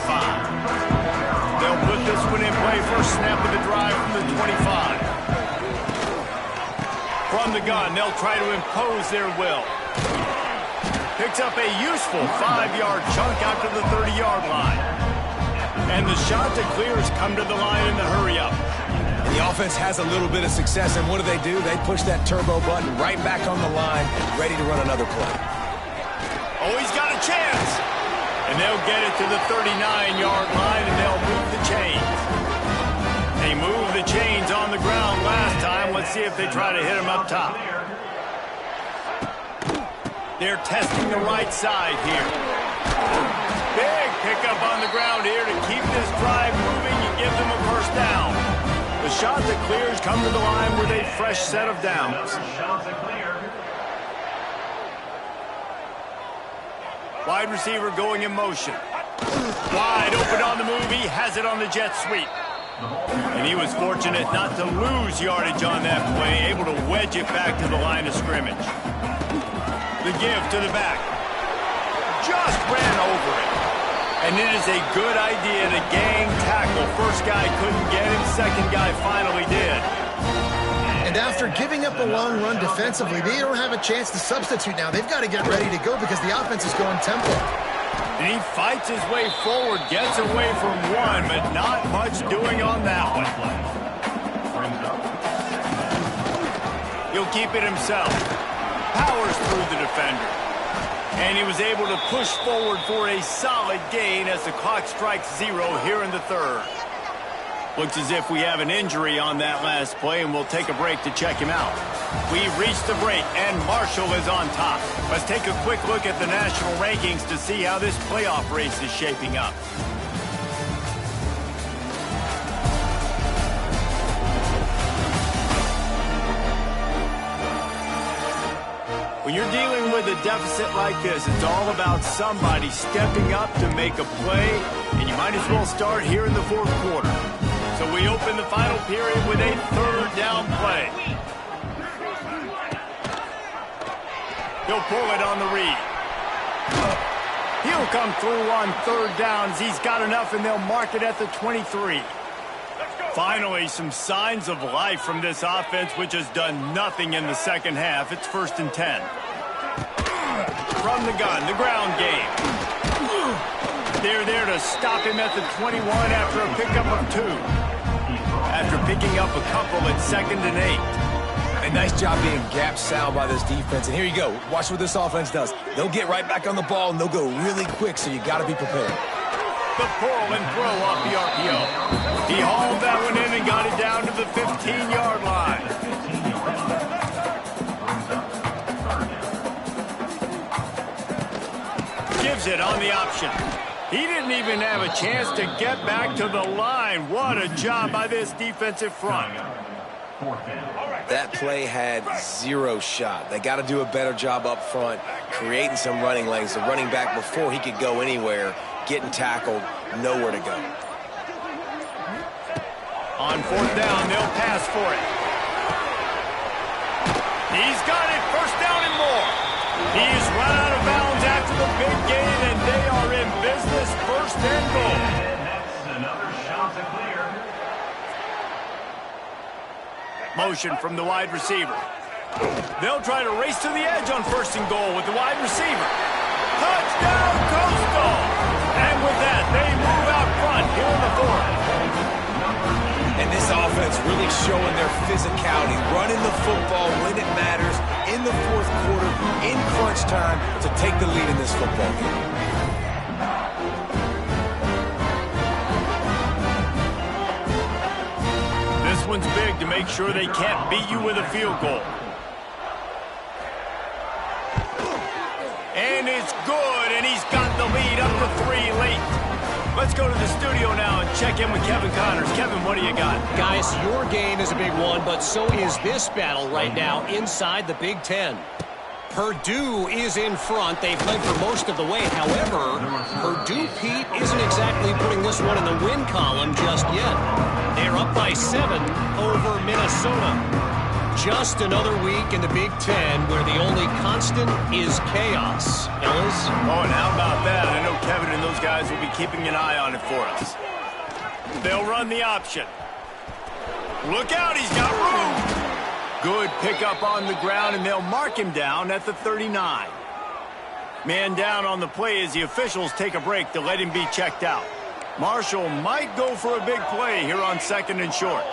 They'll put this one in play. First snap of the drive from the 25. From the gun, they'll try to impose their will. Picks up a useful 5-yard chunk out to the 30-yard line. And the shot that clears come to the line in the hurry-up. The offense has a little bit of success, and what do? They push that turbo button right back on the line, ready to run another play. Oh, he's got a chance. And they'll get it to the 39-yard line, and they'll move the chains. They moved the chains on the ground last time. Let's see if they try to hit him up top. They're testing the right side here. Big pickup on the ground here to keep this drive moving and give them a first down. The shot that clears come to the line with a fresh set of downs. Wide receiver going in motion. Wide open on the move. He has it on the jet sweep. And he was fortunate not to lose yardage on that play, able to wedge it back to the line of scrimmage. The give to the back. Just ran over it. And it is a good idea to gang tackle. First guy couldn't get him. Second guy finally did. And after giving up a long run defensively, they don't have a chance to substitute now. They've got to get ready to go because the offense is going tempo. And he fights his way forward, gets away from one, but not much doing on that one. He'll keep it himself. Powers through the defender. And he was able to push forward for a solid gain as the clock strikes 0 here in the third. Looks as if we have an injury on that last play, and we'll take a break to check him out. We've reached the break, and Marshall is on top. Let's take a quick look at the national rankings to see how this playoff race is shaping up. When you're dealing with a deficit like this, it's all about somebody stepping up to make a play, and you might as well start here in the fourth quarter. So we open the final period with a third down play. He'll pull it on the read. He'll come through on third downs. He's got enough, and they'll mark it at the 23. Finally, some signs of life from this offense, which has done nothing in the second half. It's 1st and 10. From the gun, the ground game. They're there to stop him at the 21 after a pickup of 2. After picking up a couple at 2nd and 8. A nice job being gap sound by this defense. And here you go. Watch what this offense does. They'll get right back on the ball, and they'll go really quick, so you got to be prepared. The pull and throw off the RPO. He hauled that one in and got it down to the 15-yard line. Gives it on the option. He didn't even have a chance to get back to the line. What a job by this defensive front. That play had 0 shot. They got to do a better job up front, creating some running lanes. The running back, before he could go anywhere, getting tackled, nowhere to go. On 4th down, they'll pass for it. He's got it, 1st down and more. He's run out of bounds after the big gain, and they are in business, 1st and goal. And that's another shot to clear. Motion from the wide receiver. They'll try to race to the edge on 1st and goal with the wide receiver. Touchdown, Coastal! And with that, they move out front here in the 4th. And this offense really showing their physicality, running the football when it matters, in the 4th quarter, in crunch time, to take the lead in this football game. This one's big to make sure they can't beat you with a field goal. And it's good, and he's got the lead up to 3 late. Let's go to the studio now and check in with Kevin Connors. Kevin, what do you got? Guys, your game is a big one, but so is this battle right now inside the Big Ten. Purdue is in front. They've led for most of the way. However, Purdue, Pete, isn't exactly putting this one in the win column just yet. They're up by 7 over Minnesota. Just another week in the Big Ten where the only constant is chaos. Fellas? Oh, and how about that? I know Kevin and those guys will be keeping an eye on it for us. They'll run the option. Look out, he's got room. Good pickup on the ground, and they'll mark him down at the 39. Man down on the play as the officials take a break to let him be checked out. Marshall might go for a big play here on 2nd and short.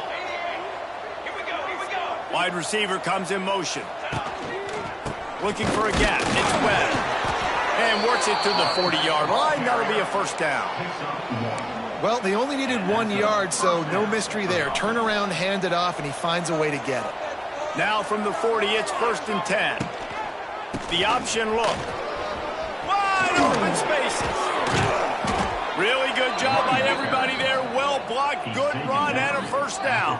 Wide receiver comes in motion. Looking for a gap. It's Webb. And works it to the 40-yard line. That'll be a 1st down. Well, they only needed 1 yard, so no mystery there. Turn around, hand it off, and he finds a way to get it. Now from the 40, it's 1st and 10. The option look. Wide open spaces. Really good job by everybody there. Well blocked, good run, and a 1st down.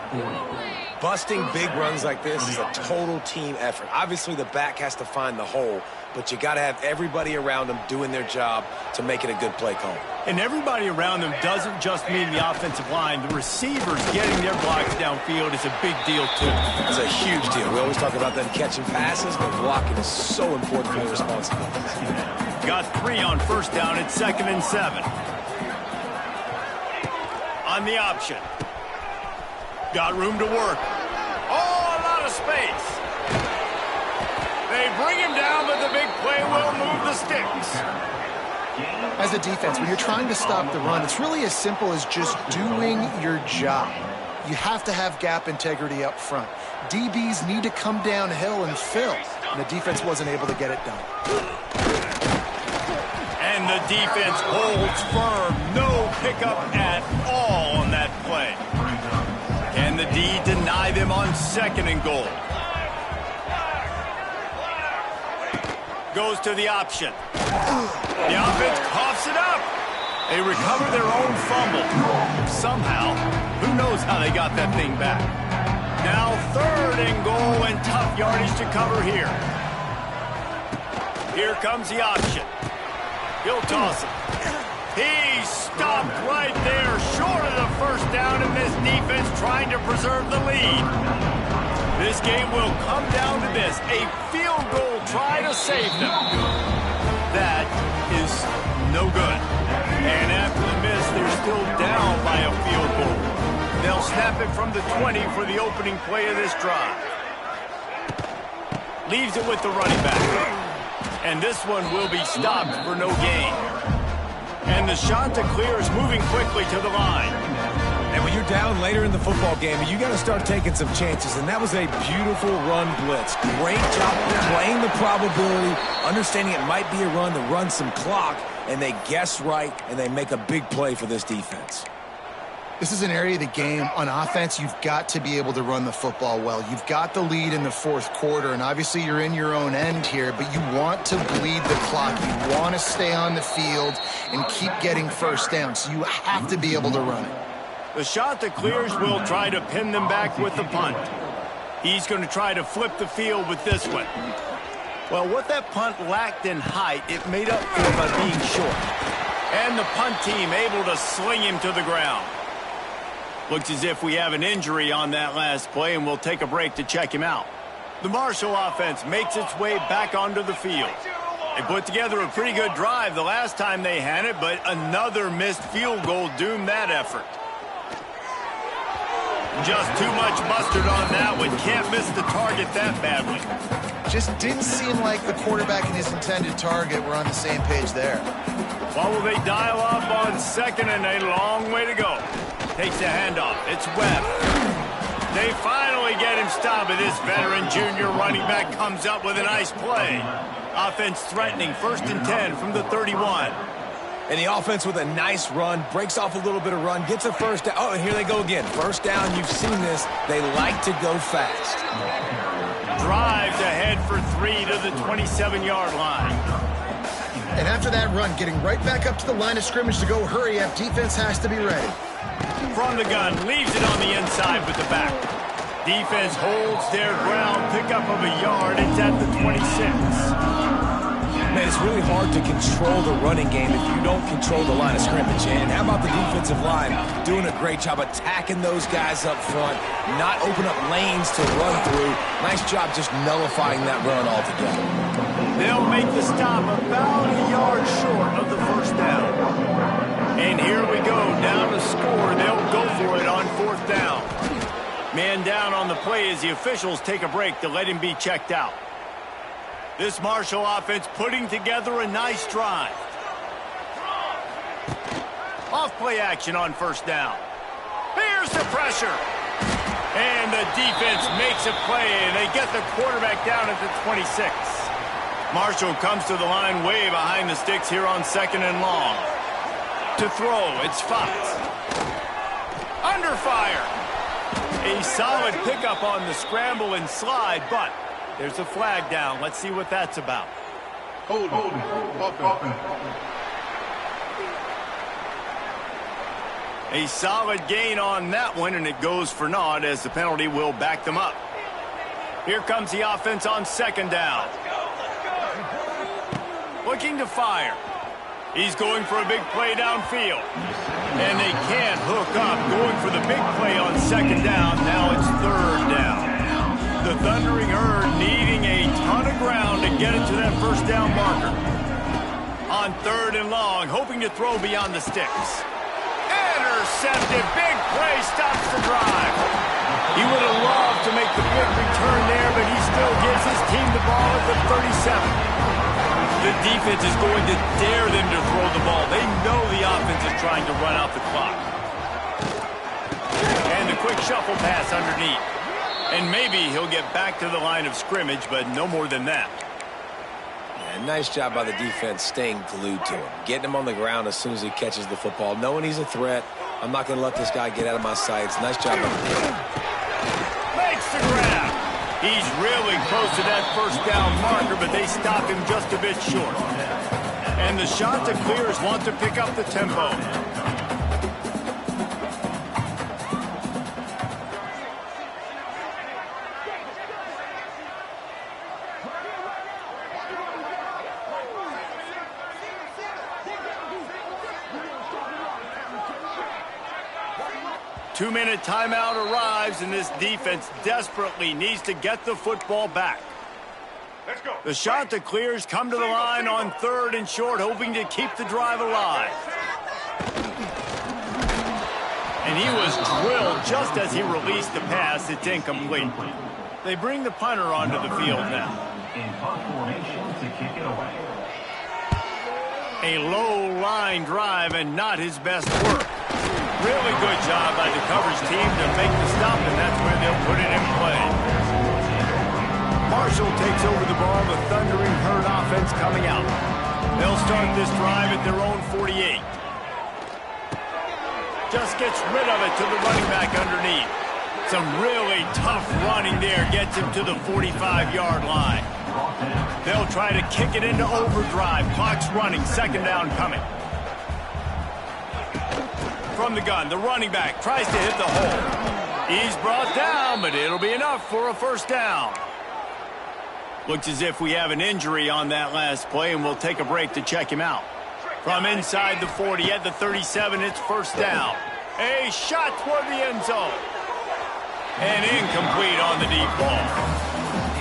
Busting big runs like this is a total team effort. Obviously, the back has to find the hole, but you got to have everybody around them doing their job to make it a good play call. And everybody around them doesn't just mean the offensive line. The receivers getting their blocks downfield is a big deal, too. It's a huge deal. We always talk about them catching passes, but blocking is so important for their responsibilities. Got 3 on 1st down at 2nd and 7. On the option. Got room to work. Oh, a lot of space. They bring him down, but the big play will move the sticks. As a defense, when you're trying to stop the run, it's really as simple as just doing your job. You have to have gap integrity up front. DBs need to come downhill and fill, and the defense wasn't able to get it done. And the defense holds firm. No pickup at all on that play. Can the D deny them on 2nd and goal? Goes to the option. The offense coughs it up. They recover their own fumble. Somehow, who knows how they got that thing back. Now 3rd and goal and tough yardage to cover here. Here comes the option. He'll toss it. He's stopped right there, short of the 1st down, and this defense trying to preserve the lead. This game will come down to this, a field goal try to save them. That is no good. And after the miss, they're still down by a field goal. They'll snap it from the 20 for the opening play of this drive. Leaves it with the running back. And this one will be stopped for no gain. And the shot to clear is moving quickly to the line. And when you're down later in the football game, you got to start taking some chances. And that was a beautiful run blitz. Great job playing the probability, understanding it might be a run to run some clock, and they guess right, and they make a big play for this defense. This is an area of the game on offense you've got to be able to run the football well. You've got the lead in the fourth quarter, and obviously you're in your own end here, but you want to bleed the clock. You want to stay on the field and keep getting first down, so you have to be able to run it. The shot that clears will try to pin them back with the punt. He's going to try to flip the field with this one. Well, what that punt lacked in height, it made up for by being short. And the punt team able to sling him to the ground. Looks as if we have an injury on that last play, and we'll take a break to check him out. The Marshall offense makes its way back onto the field. They put together a pretty good drive the last time they had it, but another missed field goal doomed that effort. Just too much mustard on that one. Can't miss the target that badly. Just didn't seem like the quarterback and his intended target were on the same page there. Well, will they dial up on second and a long way to go? Takes the handoff. It's Webb. They finally get him stopped, but this veteran junior running back comes up with a nice play. Offense threatening, 1st and 10 from the 31. And the offense with a nice run, breaks off a little bit of run, gets a first down. Oh, and here they go again. First down, you've seen this. They like to go fast. Drives ahead for 3 to the 27-yard line. And after that run, getting right back up to the line of scrimmage to go hurry up, defense has to be ready. From the gun, leaves it on the inside with the back. Defense holds their ground, pickup of a yard. It's at the 26. Man, it's really hard to control the running game if you don't control the line of scrimmage. And how about the defensive line doing a great job attacking those guys up front, not open up lanes to run through. Nice job just nullifying that run altogether. They'll make the stop about a yard short of the first down. And here we go, down to score. They'll go for it on 4th down. Man down on the play as the officials take a break to let him be checked out. This Marshall offense putting together a nice drive. Off play action on 1st down. Here's the pressure. And the defense makes a play, and they get the quarterback down at the 26. Marshall comes to the line way behind the sticks here on 2nd and long. To throw, it's Fox. Under fire. A solid pickup on the scramble and slide, but there's a flag down. Let's see what that's about. Hold. A solid gain on that one, and it goes for naught as the penalty will back them up. Here comes the offense on 2nd down. Looking to fire. He's going for a big play downfield. And they can't hook up. Going for the big play on 2nd down. Now it's 3rd down. The Thundering Herd needing a ton of ground to get it to that 1st down marker. On 3rd and long, hoping to throw beyond the sticks. Intercepted. Big play stops the drive. He would have loved to make the big return there, but he still gives his team the ball at the 37. The defense is going to dare them to throw the ball. They know the offense is trying to run out the clock. And the quick shuffle pass underneath. And maybe he'll get back to the line of scrimmage, but no more than that. Yeah, nice job by the defense staying glued to him. Getting him on the ground as soon as he catches the football. Knowing he's a threat. I'm not going to let this guy get out of my sights. Nice job by the defense. Makes the grab. He's really close to that 1st down marker, but they stop him just a bit short. And the shot to clears want to pick up the tempo. Two-minute timeout arrives, and this defense desperately needs to get the football back. Let's go. The shot that clears come to the line on 3rd and short, hoping to keep the drive alive. And he was drilled just as he released the pass. It's incomplete. They bring the punter onto the field now. In punt formation to kick it away. A low line drive and not his best work. Really good job by the coverage team to make the stop, and that's where they'll put it in play. Marshall takes over the ball, the Thundering Herd offense coming out. They'll start this drive at their own 48. Just gets rid of it to the running back underneath. Some really tough running there gets him to the 45-yard line. They'll try to kick it into overdrive. Clock's running, second down coming. From the gun, the running back tries to hit the hole. He's brought down, but it'll be enough for a first down. Looks as if we have an injury on that last play, and we'll take a break to check him out. From inside the 40 at the 37, it's first down. A shot toward the end zone. And incomplete on the deep ball.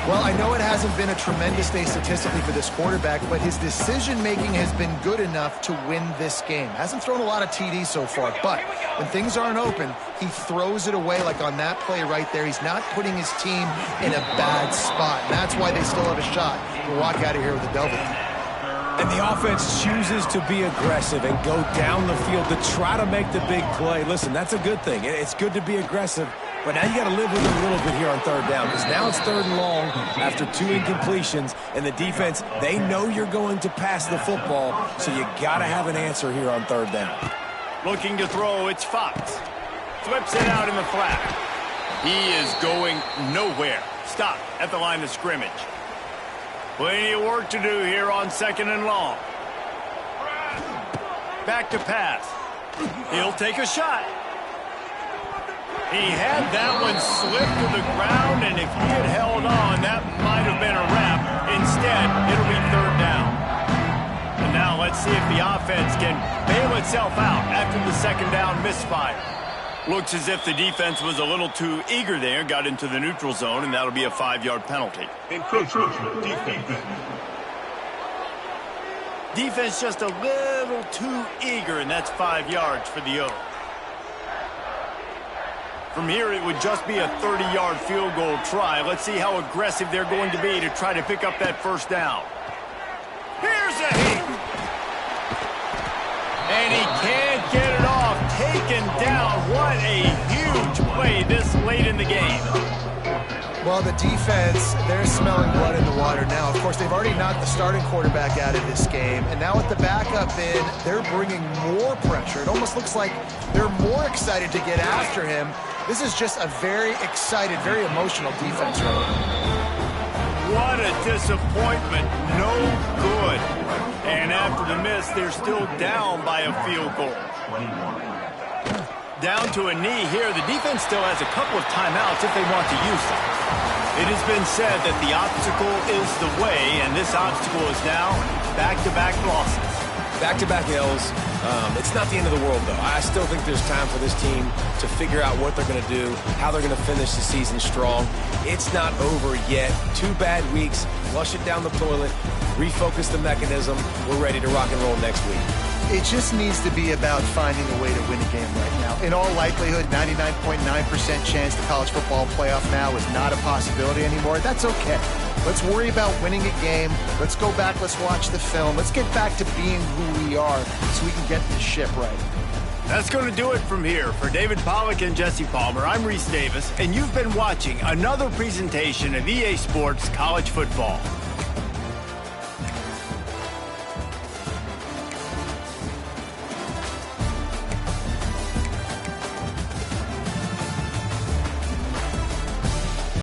Well, I know it hasn't been a tremendous day statistically for this quarterback, but his decision-making has been good enough to win this game. Hasn't thrown a lot of TDs so far, but when things aren't open, he throws it away like on that play right there. He's not putting his team in a bad spot, and that's why they still have a shot to walk out of here with a W. And the offense chooses to be aggressive and go down the field to try to make the big play. Listen, that's a good thing. It's good to be aggressive. But now you got to live with it a little bit here on third down, because now it's third and long after 2 incompletions, and the defense, they know you're going to pass the football, so you got to have an answer here on third down. Looking to throw, it's Fox. Flips it out in the flat. He is going nowhere. Stop at the line of scrimmage. Plenty of work to do here on second and long. Back to pass. He'll take a shot. He had that one slip to the ground, and if he had held on, that might have been a wrap. Instead, it'll be third down. And now let's see if the offense can bail itself out after the second down misfire. Looks as if the defense was a little too eager there, got into the neutral zone, and that'll be a 5-yard penalty. Encroachment, defense. Defense just a little too eager, and that's 5 yards for the O. From here, it would just be a 30-yard field goal try. Let's see how aggressive they're going to be to try to pick up that first down. Here's a hit. And he can't get it off. Taken down. What a huge play this late in the game. Well, the defense, they're smelling blood in the water now. Of course, they've already knocked the starting quarterback out of this game, and now with the backup in, they're bringing more pressure. It almost looks like they're more excited to get after him. This is just a very excited, very emotional defense right now. What a disappointment. No good. And after the miss, they're still down by a field goal. Down to a knee here. The defense still has a couple of timeouts if they want to use them. It has been said that the obstacle is the way, and this obstacle is now back-to-back losses. Back-to-back L's. It's not the end of the world, though. I still think there's time for this team to figure out what they're going to do, how they're going to finish the season strong. It's not over yet. 2 bad weeks. Flush it down the toilet. Refocus the mechanism. We're ready to rock and roll next week. It just needs to be about finding a way to win a game right now. In all likelihood, 99.9% chance the college football playoff now is not a possibility anymore. That's okay. Let's worry about winning a game. Let's go back. Let's watch the film. Let's get back to being who we are so we can get this ship right. That's going to do it from here. For David Pollack and Jesse Palmer, I'm Reese Davis, and you've been watching another presentation of EA Sports College Football.